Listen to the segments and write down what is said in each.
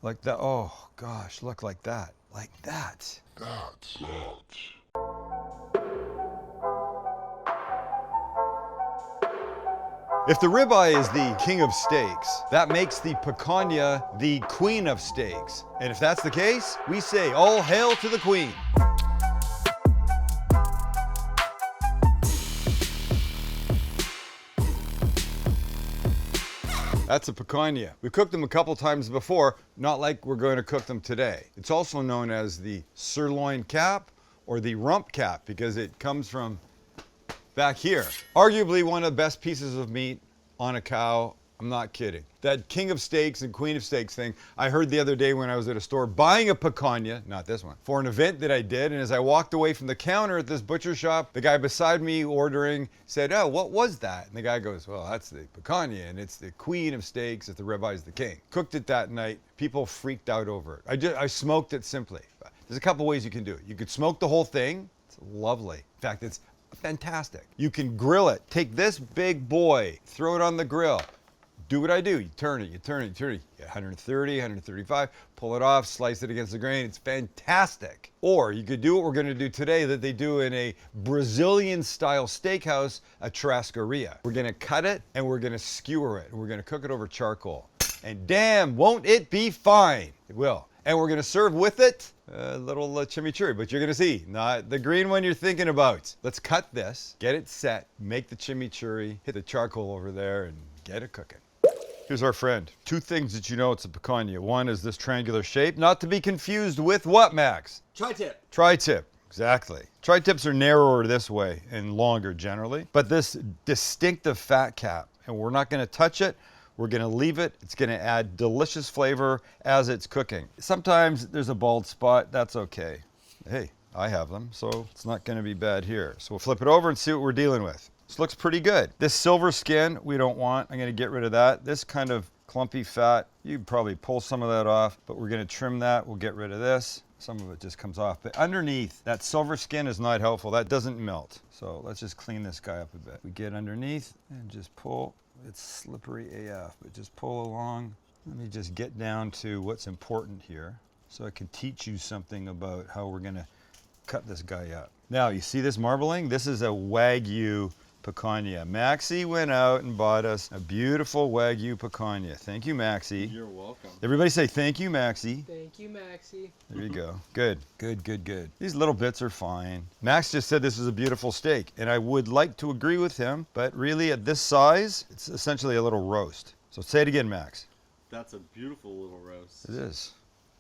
Like that. Oh gosh, look like that. Like that. That's it. If the ribeye is the king of steaks, that makes the picanha the queen of steaks. And if that's the case, we say all hail to the queen. That's a picanha. We cooked them a couple times before, not like we're going to cook them today. It's also known as the sirloin cap or the rump cap because it comes from back here. Arguably one of the best pieces of meat on a cow. I'm not kidding. That king of steaks and queen of steaks thing, I heard the other day when I was at a store buying a picanha, not this one, for an event that I did. And as I walked away from the counter at this butcher shop, the guy beside me ordering said, "Oh, what was that?" And the guy goes, "Well, that's the picanha and it's the queen of steaks if the ribeye's the king." Cooked it that night. People freaked out over it. I smoked it simply. There's a couple ways you can do it. You could smoke the whole thing. It's lovely. In fact, it's fantastic. You can grill it. Take this big boy, throw it on the grill. Do what I do. You turn it, you turn it, you turn it. You get 130, 135, pull it off, slice it against the grain. It's fantastic. Or you could do what we're going to do today that they do in a Brazilian style steakhouse, a churrascaria. We're going to cut it and we're going to skewer it. And we're going to cook it over charcoal. And damn, won't it be fine? It will. And we're going to serve with it a little chimichurri, but you're going to see, not the green one you're thinking about. Let's cut this, get it set, make the chimichurri, hit the charcoal over there, and get it cooking. Here's our friend. Two things that you know it's a picanha. One is this triangular shape, not to be confused with what, Max? Tri-tip. Tri-tip, exactly. Tri-tips are narrower this way and longer generally, but this distinctive fat cap, and we're not going to touch it. We're going to leave it. It's going to add delicious flavor as it's cooking. Sometimes there's a bald spot. That's okay. Hey, I have them, so it's not going to be bad here. So we'll flip it over and see what we're dealing with. This looks pretty good. This silver skin we don't want. I'm going to get rid of that. This kind of clumpy fat, you can probably pull some of that off, but we're going to trim that. We'll get rid of this. Some of it just comes off. But underneath, that silver skin is not helpful. That doesn't melt. So let's just clean this guy up a bit. We get underneath and just pull. It's slippery AF, but just pull along. Let me just get down to what's important here so I can teach you something about how we're going to cut this guy up. Now, you see this marbling? This is a Wagyu Picanha. Maxie went out and bought us a beautiful Wagyu Picanha. Thank you, Maxie. You're welcome. Everybody say thank you, Maxie. Thank you, Maxie. There you go. Good, good, good, good. These little bits are fine. Max just said this is a beautiful steak, and I would like to agree with him, but really at this size, it's essentially a little roast. So say it again, Max. That's a beautiful little roast. It is.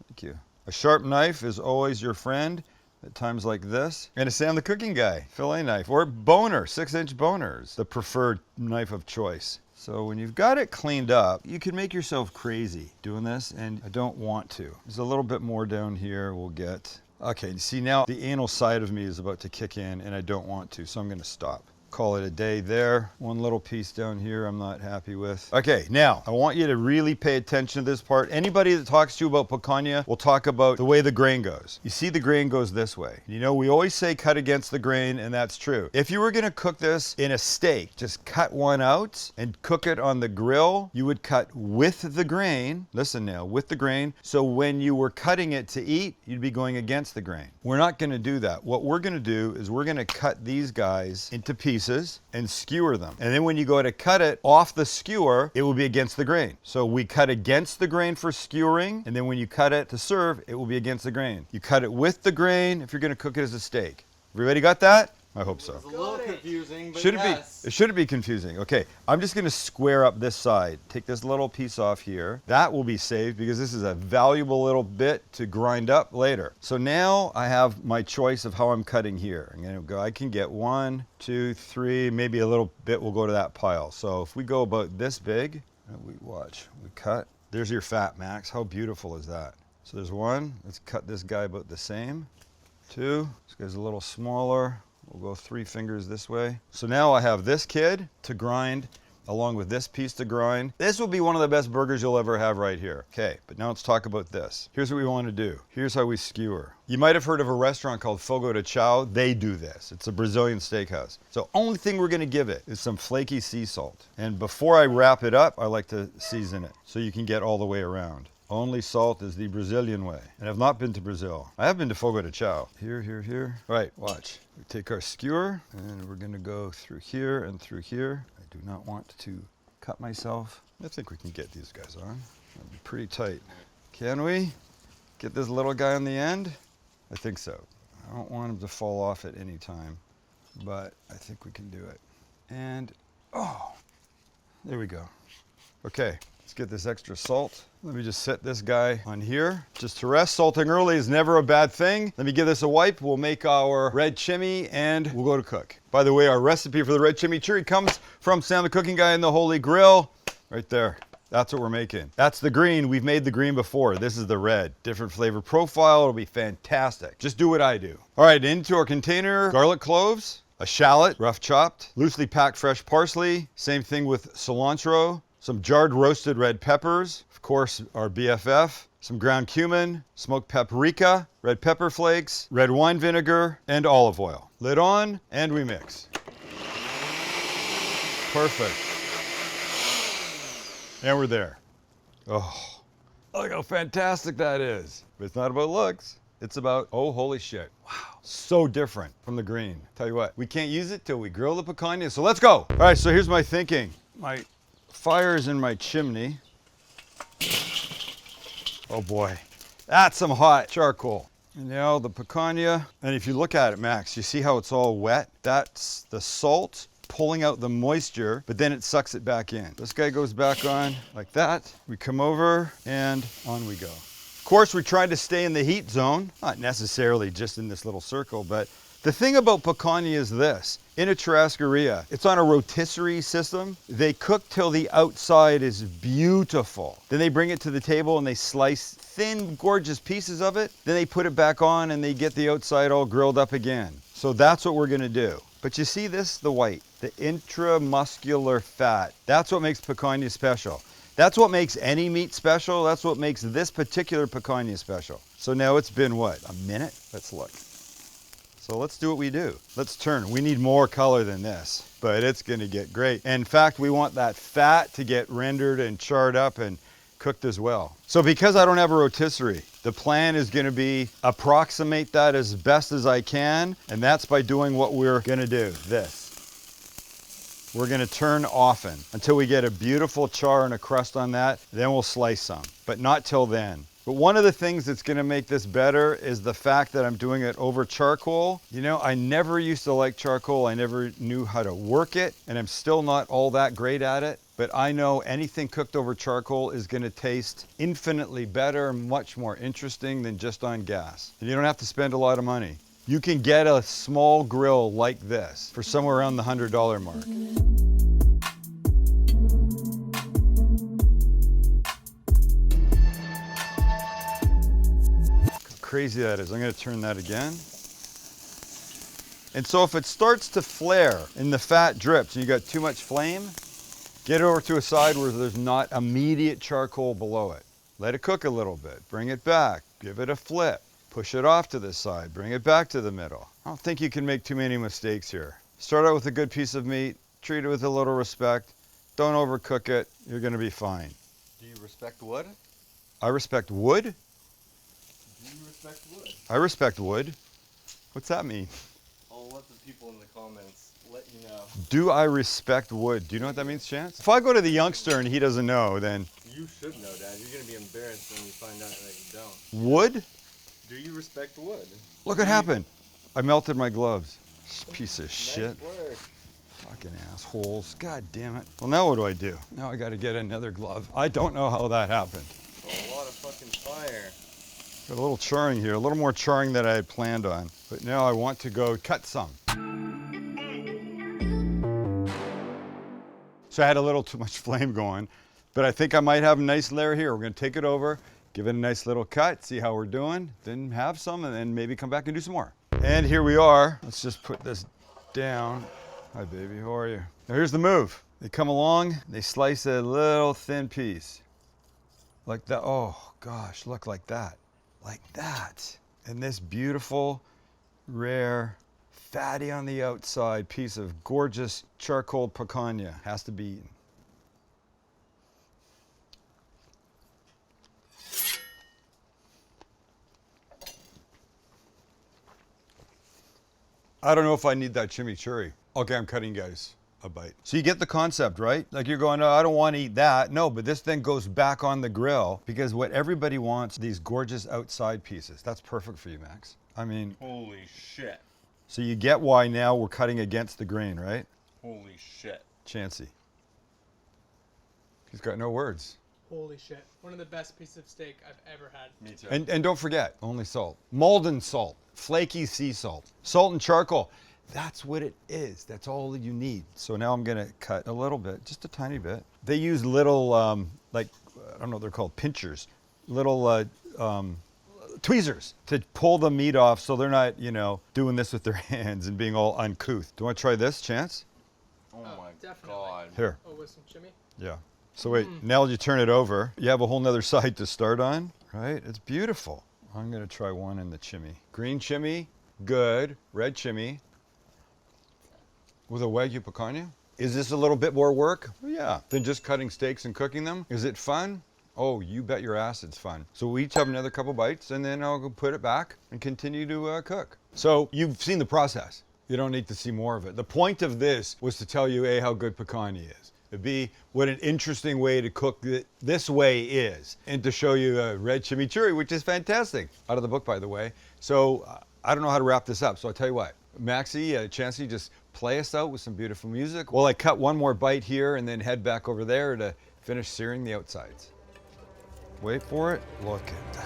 Thank you. A sharp knife is always your friend at times like this. And a Sam the Cooking Guy fillet knife or boner, 6-inch boners, the preferred knife of choice. So when you've got it cleaned up, you can make yourself crazy doing this, and I don't want to. There's a little bit more down here we'll get. Okay, see now the anal side of me is about to kick in and I don't want to, so I'm gonna stop. Call it a day there. One little piece down here I'm not happy with. Okay, now I want you to really pay attention to this part. Anybody that talks to you about picanha will talk about the way the grain goes. You see the grain goes this way. You know, we always say cut against the grain, and that's true. If you were gonna cook this in a steak, just cut one out and cook it on the grill, you would cut with the grain. Listen now, with the grain. So when you were cutting it to eat, you'd be going against the grain. We're not gonna do that. What we're gonna do is we're gonna cut these guys into pieces and skewer them. And then when you go to cut it off the skewer, it will be against the grain. So we cut against the grain for skewering, and then when you cut it to serve, it will be against the grain. You cut it with the grain if you're gonna cook it as a steak. Everybody got that? I hope so. It's a little confusing, but Should yes. it shouldn't be confusing. Okay, I'm just gonna square up this side. Take this little piece off here. That will be saved because this is a valuable little bit to grind up later. So now I have my choice of how I'm cutting here. I'm gonna go, I can get 1, 2, 3, maybe a little bit will go to that pile. So if we go about this big, we cut. There's your fat, Max. How beautiful is that? So there's 1, let's cut this guy about the same. 2, this guy's a little smaller. We'll go 3 fingers this way. So now I have this kid to grind along with this piece to grind. This will be one of the best burgers you'll ever have right here. Okay, but now let's talk about this. Here's what we want to do. Here's how we skewer. You might have heard of a restaurant called Fogo de Chao. They do this. It's a Brazilian steakhouse. So only thing we're going to give it is some flaky sea salt. And before I wrap it up, I like to season it so you can get all the way around. Only salt is the Brazilian way. And I've not been to Brazil. I have been to Fogo de Chao. Here, here, here. All right, watch. We take our skewer and we're gonna go through here and through here. I do not want to cut myself. I think we can get these guys on. That'd be pretty tight. Can we get this little guy on the end? I think so. I don't want him to fall off at any time, but I think we can do it. And, oh, there we go. Okay, let's get this extra salt. Let me just set this guy on here just to rest. Salting early is never a bad thing. Let me give this a wipe. We'll make our red chimi and we'll go to cook. By the way, our recipe for the red chimichurri comes from Sam the Cooking Guy in the Holy Grill. Right there. That's what we're making. That's the green. We've made the green before. This is the red. Different flavor profile. It'll be fantastic. Just do what I do. All right, into our container, garlic cloves, a shallot, rough chopped, loosely packed fresh parsley. Same thing with cilantro, some jarred roasted red peppers, of course, our BFF, some ground cumin, smoked paprika, red pepper flakes, red wine vinegar, and olive oil. Lid on, and we mix. Perfect. And we're there. Oh, look how fantastic that is. But it's not about looks. It's about, oh, holy shit. Wow, so different from the green. Tell you what, we can't use it till we grill the picanha, so let's go. All right, so here's my thinking. My fire's in my chimney. Oh boy, that's some hot charcoal. And now the picanha, and if you look at it, Max, you see how it's all wet? That's the salt pulling out the moisture, but then it sucks it back in. This guy goes back on like that. We come over and on we go. Of course, we tried to stay in the heat zone, not necessarily just in this little circle, but the thing about picanha is this. In a churrascaria, it's on a rotisserie system. They cook till the outside is beautiful. Then they bring it to the table and they slice thin, gorgeous pieces of it. Then they put it back on and they get the outside all grilled up again. So that's what we're gonna do. But you see this, the white, the intramuscular fat. That's what makes picanha special. That's what makes any meat special. That's what makes this particular picanha special. So now it's been what, a minute? Let's look. So let's do what we do. Let's turn. We need more color than this, but it's gonna get great. And in fact, we want that fat to get rendered and charred up and cooked as well. So because I don't have a rotisserie, the plan is gonna be approximate that as best as I can, and that's by doing what we're gonna do, this. We're gonna turn often until we get a beautiful char and a crust on that, then we'll slice some, but not till then. But one of the things that's gonna make this better is the fact that I'm doing it over charcoal. You know, I never used to like charcoal. I never knew how to work it, and I'm still not all that great at it. But I know anything cooked over charcoal is gonna taste infinitely better, much more interesting than just on gas. And you don't have to spend a lot of money. You can get a small grill like this for somewhere around the $100 mark. Crazy that is. I'm going to turn that again. And so if it starts to flare and the fat drips and you got too much flame, get it over to a side where there's not immediate charcoal below it. Let it cook a little bit. Bring it back. Give it a flip. Push it off to the side. Bring it back to the middle. I don't think you can make too many mistakes here. Start out with a good piece of meat. Treat it with a little respect. Don't overcook it. You're going to be fine. Do you respect wood? I respect wood? Do you respect wood? I respect wood. What's that mean? I'll let the people in the comments let you know. Do I respect wood? Do you know what that means, Chance? If I go to the youngster and he doesn't know, then... You should know, Dad. You're going to be embarrassed when you find out that you don't. Wood? Do you respect wood? Look what happened. I melted my gloves. Piece of shit. Nice work. Fucking assholes. God damn it. Well, now what do I do? Now I got to get another glove. I don't know how that happened. Oh, a lot of fucking fire. Got a little charring here, a little more charring than I had planned on. But now I want to go cut some. So I had a little too much flame going, but I think I might have a nice layer here. We're gonna take it over, give it a nice little cut, see how we're doing, then have some, and then maybe come back and do some more. And here we are. Let's just put this down. Hi, baby, how are you? Now here's the move. They come along, they slice a little thin piece. Like that, oh gosh, look like that. Like that. And this beautiful, rare, fatty on the outside piece of gorgeous charcoal picanha has to be eaten. I don't know if I need that chimichurri. Okay, I'm cutting guys a bite. So you get the concept, right? Like you're going, oh, I don't want to eat that. No, but this then goes back on the grill because what everybody wants, these gorgeous outside pieces. That's perfect for you, Max. I mean, Holy shit. so you get why now we're cutting against the grain, right? Holy shit. Chancey. He's got no words. Holy shit. One of the best pieces of steak I've ever had. Me too. And don't forget, only salt. Malden salt, flaky sea salt, salt and charcoal. That's what it is. That's all you need. So now I'm gonna cut a little bit, just a tiny bit. They use little, like, I don't know what they're called, pinchers, little tweezers to pull the meat off so they're not, you know, doing this with their hands and being all uncouth. Do you want to try this, Chance? Oh, my definitely. god. Here. Oh, with some chimney? Yeah. So wait, now you turn it over. You have a whole nother side to start on, right? It's beautiful. I'm gonna try one in the chimney. Green chimney, good. Red chimney. With a Wagyu Picanha. Is this a little bit more work? Yeah. Than just cutting steaks and cooking them? Is it fun? Oh, you bet your ass it's fun. So we each have another couple bites and then I'll go put it back and continue to cook. So you've seen the process. You don't need to see more of it. The point of this was to tell you A, how good picanha is. B, what an interesting way to cook this way is. And to show you a red chimichurri, which is fantastic. Out of the book, by the way. So I don't know how to wrap this up. So I'll tell you what. Maxie, Chancey, just play us out with some beautiful music. Well, I cut one more bite here and then head back over there to finish searing the outsides. Wait for it. Look at that.